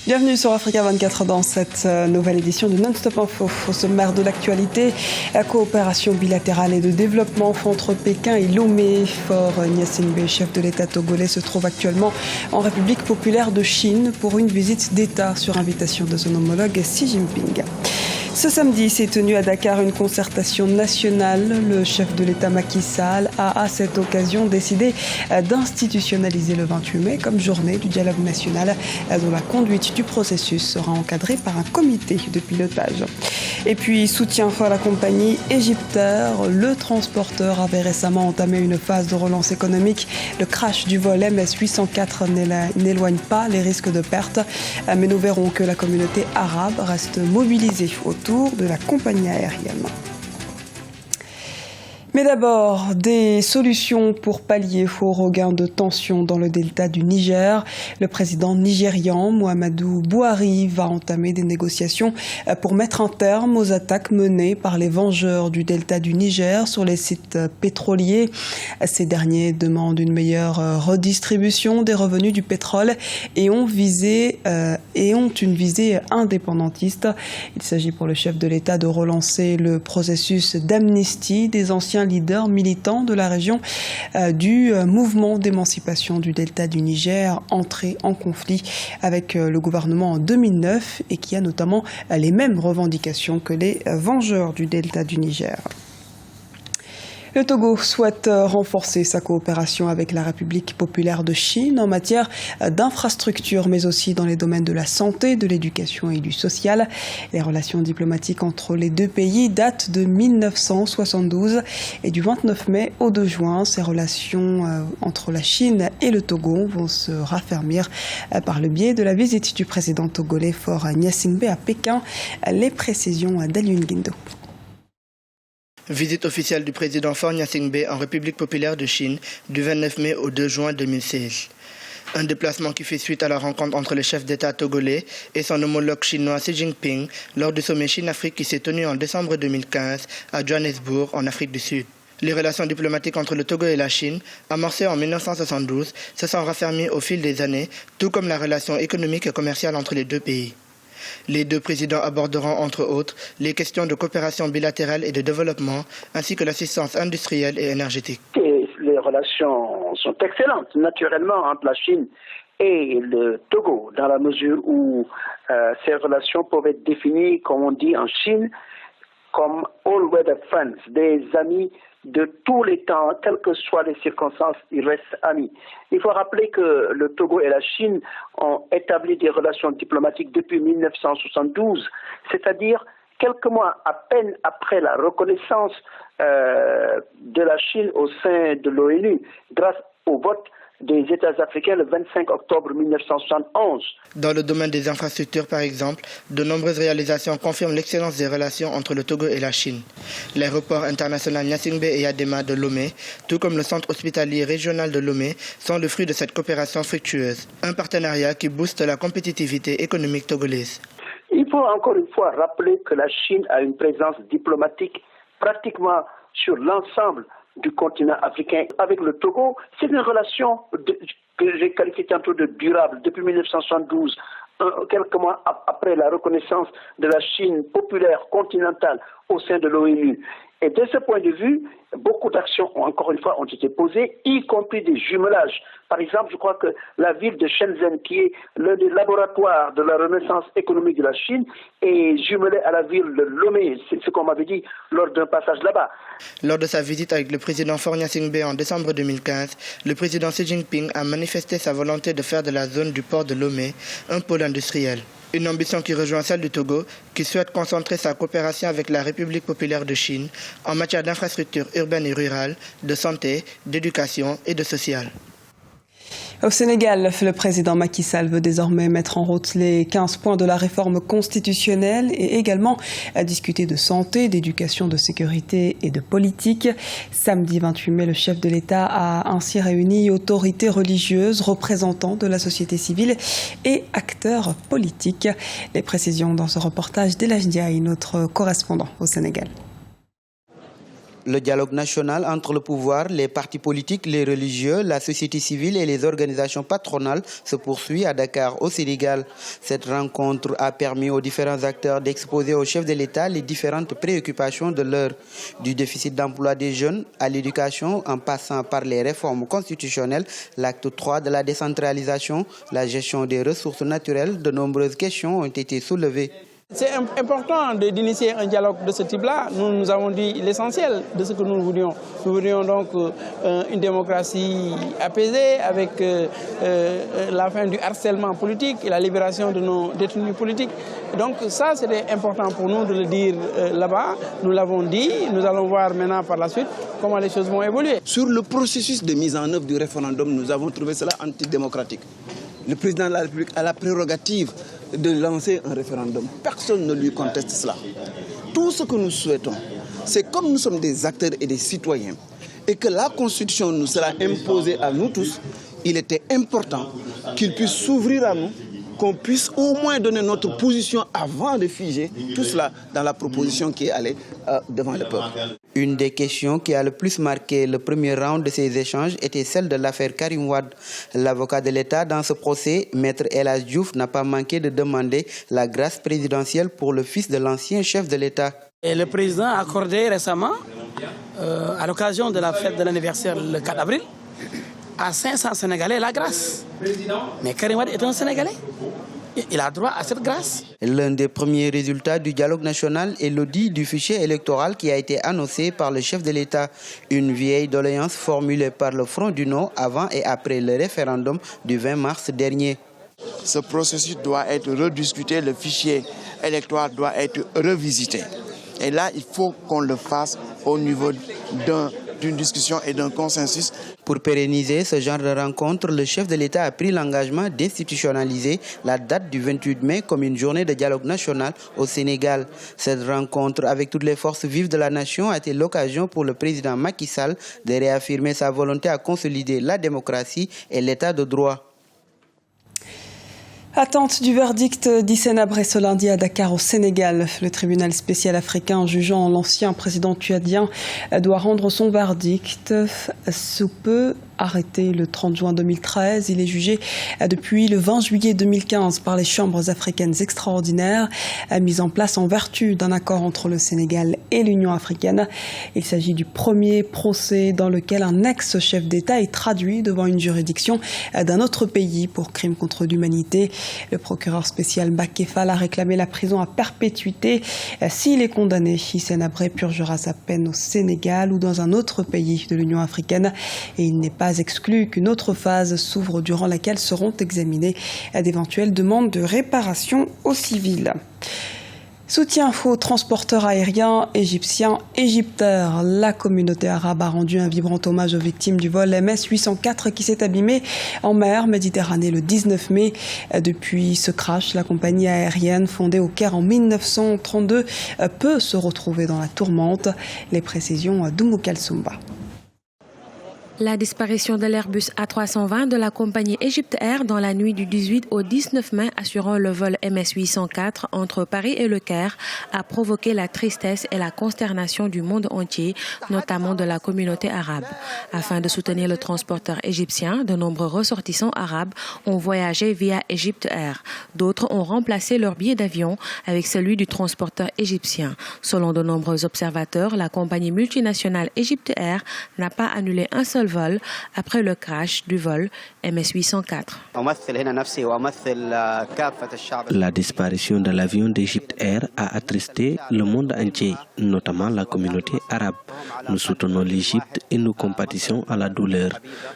Bienvenue sur Africa 24 dans cette nouvelle édition de Non-Stop Info. Au sommaire de l'actualité, la coopération bilatérale et de développement entre Pékin et Lomé. Faure Gnassingbé, chef de l'État togolais, se trouve actuellement en République populaire de Chine pour une visite d'État sur invitation de son homologue Xi Jinping. Ce samedi s'est tenue à Dakar une concertation nationale. Le chef de l'État Macky Sall a à cette occasion décidé d'institutionnaliser le 28 mai comme journée du dialogue national dont la conduite du processus sera encadrée par un comité de pilotage. Et puis soutien à la compagnie Égyptair. Le transporteur avait récemment entamé une phase de relance économique. Le crash du vol MS-804 n'éloigne pas les risques de perte. Mais nous verrons que la communauté arabe reste mobilisée autour de la compagnie aérienne. Mais d'abord, des solutions pour pallier au regain de tension dans le delta du Niger. Le président nigérian Muhammadu Buhari va entamer des négociations pour mettre un terme aux attaques menées par les vengeurs du delta du Niger sur les sites pétroliers. Ces derniers demandent une meilleure redistribution des revenus du pétrole et ont une visée indépendantiste. Il s'agit pour le chef de l'État de relancer le processus d'amnistie des anciens leader militant de la région du mouvement d'émancipation du delta du Niger, entré en conflit avec le gouvernement en 2009 et qui a notamment les mêmes revendications que les vengeurs du delta du Niger. Le Togo souhaite renforcer sa coopération avec la République populaire de Chine en matière d'infrastructures, mais aussi dans les domaines de la santé, de l'éducation et du social. Les relations diplomatiques entre les deux pays datent de 1972 et du 29 mai au 2 juin, ces relations entre la Chine et le Togo vont se raffermir par le biais de la visite du président togolais Faure Gnassingbé à Pékin. Les précisions d'Alioune Guindo. Visite officielle du président Faure Gnassingbé en République populaire de Chine du 29 mai au 2 juin 2016. Un déplacement qui fait suite à la rencontre entre le chef d'État togolais et son homologue chinois Xi Jinping lors du sommet Chine-Afrique qui s'est tenu en décembre 2015 à Johannesburg en Afrique du Sud. Les relations diplomatiques entre le Togo et la Chine, amorcées en 1972, se sont raffermies au fil des années, tout comme la relation économique et commerciale entre les deux pays. Les deux présidents aborderont entre autres les questions de coopération bilatérale et de développement, ainsi que l'assistance industrielle et énergétique. Les relations sont excellentes, naturellement, entre la Chine et le Togo, dans la mesure où ces relations peuvent être définies, comme on dit en Chine, comme all-weather friends, des amis de tous les temps, quelles que soient les circonstances, ils restent amis. Il faut rappeler que le Togo et la Chine ont établi des relations diplomatiques depuis 1972, c'est-à-dire quelques mois à peine après la reconnaissance de la Chine au sein de l'ONU, grâce au vote des États africains le 25 octobre 1971. Dans le domaine des infrastructures, par exemple, de nombreuses réalisations confirment l'excellence des relations entre le Togo et la Chine. L'aéroport international Gnassingbé et Yadema de Lomé, tout comme le centre hospitalier régional de Lomé, sont le fruit de cette coopération fructueuse. Un partenariat qui booste la compétitivité économique togolaise. Il faut encore une fois rappeler que la Chine a une présence diplomatique pratiquement sur l'ensemble du continent africain. Avec le Togo, c'est une relation que j'ai qualifiée tantôt de durable depuis 1972, quelques mois après la reconnaissance de la Chine populaire continentale au sein de l'ONU. Et de ce point de vue, beaucoup d'actions, encore une fois, ont été posées, y compris des jumelages. Par exemple, je crois que la ville de Shenzhen, qui est l'un des laboratoires de la renaissance économique de la Chine, est jumelée à la ville de Lomé. C'est ce qu'on m'avait dit lors d'un passage là-bas. Lors de sa visite avec le président Faure Gnassingbé en décembre 2015, le président Xi Jinping a manifesté sa volonté de faire de la zone du port de Lomé un pôle industriel. Une ambition qui rejoint celle du Togo, qui souhaite concentrer sa coopération avec la République populaire de Chine en matière d'infrastructures urbaines et rurales, de santé, d'éducation et de social. Au Sénégal, le président Macky Sall veut désormais mettre en route les 15 points de la réforme constitutionnelle et également discuter de santé, d'éducation, de sécurité et de politique. Samedi 28 mai, le chef de l'État a ainsi réuni autorités religieuses, représentants de la société civile et acteurs politiques. Les précisions dans ce reportage d'Elhaj Ndiaye, notre correspondant au Sénégal. Le dialogue national entre le pouvoir, les partis politiques, les religieux, la société civile et les organisations patronales se poursuit à Dakar, au Sénégal. Cette rencontre a permis aux différents acteurs d'exposer au chef de l'État les différentes préoccupations de l'heure, du déficit d'emploi des jeunes à l'éducation en passant par les réformes constitutionnelles, l'acte 3 de la décentralisation, la gestion des ressources naturelles. De nombreuses questions ont été soulevées. C'est important d'initier un dialogue de ce type-là. Nous avons dit l'essentiel de ce que nous voulions. Nous voulions donc une démocratie apaisée avec la fin du harcèlement politique et la libération de nos détenus politiques. Donc ça, c'était important pour nous de le dire là-bas. Nous l'avons dit. Nous allons voir maintenant par la suite comment les choses vont évoluer. Sur le processus de mise en œuvre du référendum, nous avons trouvé cela antidémocratique. Le président de la République a la prérogative de lancer un référendum. Personne ne lui conteste cela. Tout ce que nous souhaitons, c'est comme nous sommes des acteurs et des citoyens et que la Constitution nous sera imposée à nous tous, il était important qu'il puisse s'ouvrir à nous, qu'on puisse au moins donner notre position avant de figer tout cela dans la proposition qui est allée devant le peuple. Une des questions qui a le plus marqué le premier round de ces échanges était celle de l'affaire Karim Wade. L'avocat de l'État dans ce procès, Maître El Hadji Diouf, n'a pas manqué de demander la grâce présidentielle pour le fils de l'ancien chef de l'État. Et le président a accordé récemment, à l'occasion de la fête de l'anniversaire le 4 avril, à 500 Sénégalais la grâce. Mais Karim Wade est un Sénégalais. Il a droit à cette grâce. L'un des premiers résultats du dialogue national est l'audit du fichier électoral qui a été annoncé par le chef de l'État. Une vieille doléance formulée par le Front du Non avant et après le référendum du 20 mars dernier. Ce processus doit être rediscuté, le fichier électoral doit être revisité. Et là, il faut qu'on le fasse au niveau d'une discussion et d'un consensus. Pour pérenniser ce genre de rencontre, le chef de l'État a pris l'engagement d'institutionnaliser la date du 28 mai comme une journée de dialogue national au Sénégal. Cette rencontre avec toutes les forces vives de la nation a été l'occasion pour le président Macky Sall de réaffirmer sa volonté à consolider la démocratie et l'état de droit. Attente du verdict d'Hissène Habré ce lundi à Dakar au Sénégal. Le tribunal spécial africain jugeant l'ancien président tchadien doit rendre son verdict sous peu. Arrêté le 30 juin 2013, il est jugé depuis le 20 juillet 2015 par les chambres africaines extraordinaires mises en place en vertu d'un accord entre le Sénégal et l'Union africaine. Il s'agit du premier procès dans lequel un ex-chef d'État est traduit devant une juridiction d'un autre pays pour crimes contre l'humanité. Le procureur spécial Mbacké Fall a réclamé la prison à perpétuité. S'il est condamné, Hissène Habré purgera sa peine au Sénégal ou dans un autre pays de l'Union africaine. Et il n'est pas exclu qu'une autre phase s'ouvre durant laquelle seront examinées d'éventuelles demandes de réparation aux civils. Soutien aux transporteurs aériens égyptiens Egyptair. La communauté arabe a rendu un vibrant hommage aux victimes du vol MS 804 qui s'est abîmé en mer Méditerranée le 19 mai. Depuis ce crash, la compagnie aérienne fondée au Caire en 1932 peut se retrouver dans la tourmente. Les précisions d'Oumou Kalsoumba. La disparition de l'Airbus A320 de la compagnie Egyptair dans la nuit du 18 au 19 mai assurant le vol MS-804 entre Paris et Le Caire a provoqué la tristesse et la consternation du monde entier, notamment de la communauté arabe. Afin de soutenir le transporteur égyptien, de nombreux ressortissants arabes ont voyagé via Egyptair. D'autres ont remplacé leur billet d'avion avec celui du transporteur égyptien. Selon de nombreux observateurs, la compagnie multinationale Egyptair n'a pas annulé un seul vol après le crash du vol MS-804. La disparition de l'avion d'Egyptair a attristé le monde entier, notamment la communauté arabe. Nous soutenons l'Égypte et nous compatissons à la douleur.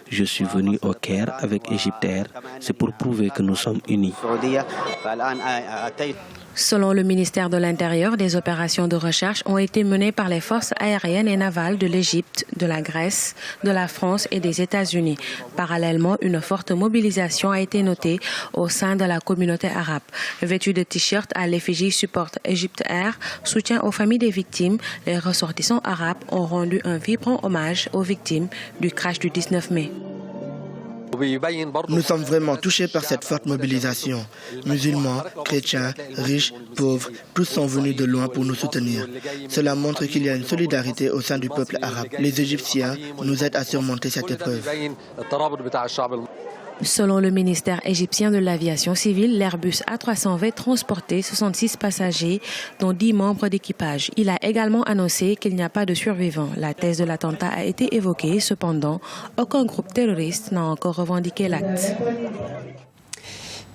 Je suis venu au Caire avec Egyptair, c'est pour prouver que nous sommes unis. Selon le ministère de l'Intérieur, des opérations de recherche ont été menées par les forces aériennes et navales de l'Égypte, de la Grèce, de la France et des États-Unis. Parallèlement, une forte mobilisation a été notée au sein de la communauté arabe. Vêtus de t-shirts à l'effigie Support Egyptair, soutien aux familles des victimes, les ressortissants arabes ont rendu un vibrant hommage aux victimes du crash du 19 mai. Nous sommes vraiment touchés par cette forte mobilisation. Musulmans, chrétiens, riches, pauvres, tous sont venus de loin pour nous soutenir. Cela montre qu'il y a une solidarité au sein du peuple arabe. Les Égyptiens nous aident à surmonter cette épreuve. Selon le ministère égyptien de l'aviation civile, l'Airbus A320 transportait 66 passagers, dont 10 membres d'équipage. Il a également annoncé qu'il n'y a pas de survivants. La thèse de l'attentat a été évoquée, cependant, aucun groupe terroriste n'a encore revendiqué l'acte.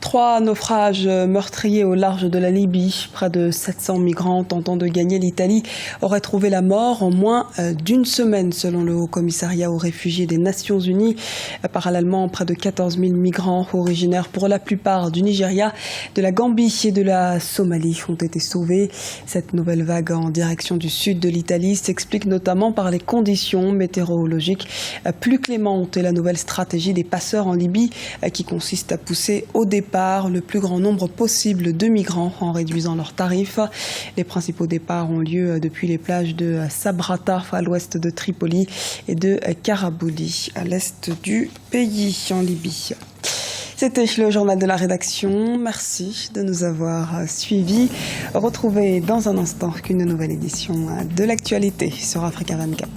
3 naufrages meurtriers au large de la Libye. Près de 700 migrants tentant de gagner l'Italie auraient trouvé la mort en moins d'une semaine, selon le Haut-Commissariat aux réfugiés des Nations Unies. Parallèlement, près de 14 000 migrants originaires pour la plupart du Nigeria, de la Gambie et de la Somalie ont été sauvés. Cette nouvelle vague en direction du sud de l'Italie s'explique notamment par les conditions météorologiques plus clémentes et la nouvelle stratégie des passeurs en Libye qui consiste à pousser au départ le plus grand nombre possible de migrants en réduisant leurs tarifs. Les principaux départs ont lieu depuis les plages de Sabrata à l'ouest de Tripoli et de Karabouli à l'est du pays en Libye. C'était le journal de la rédaction. Merci de nous avoir suivis. Retrouvez dans un instant une nouvelle édition de l'actualité sur Africa 24.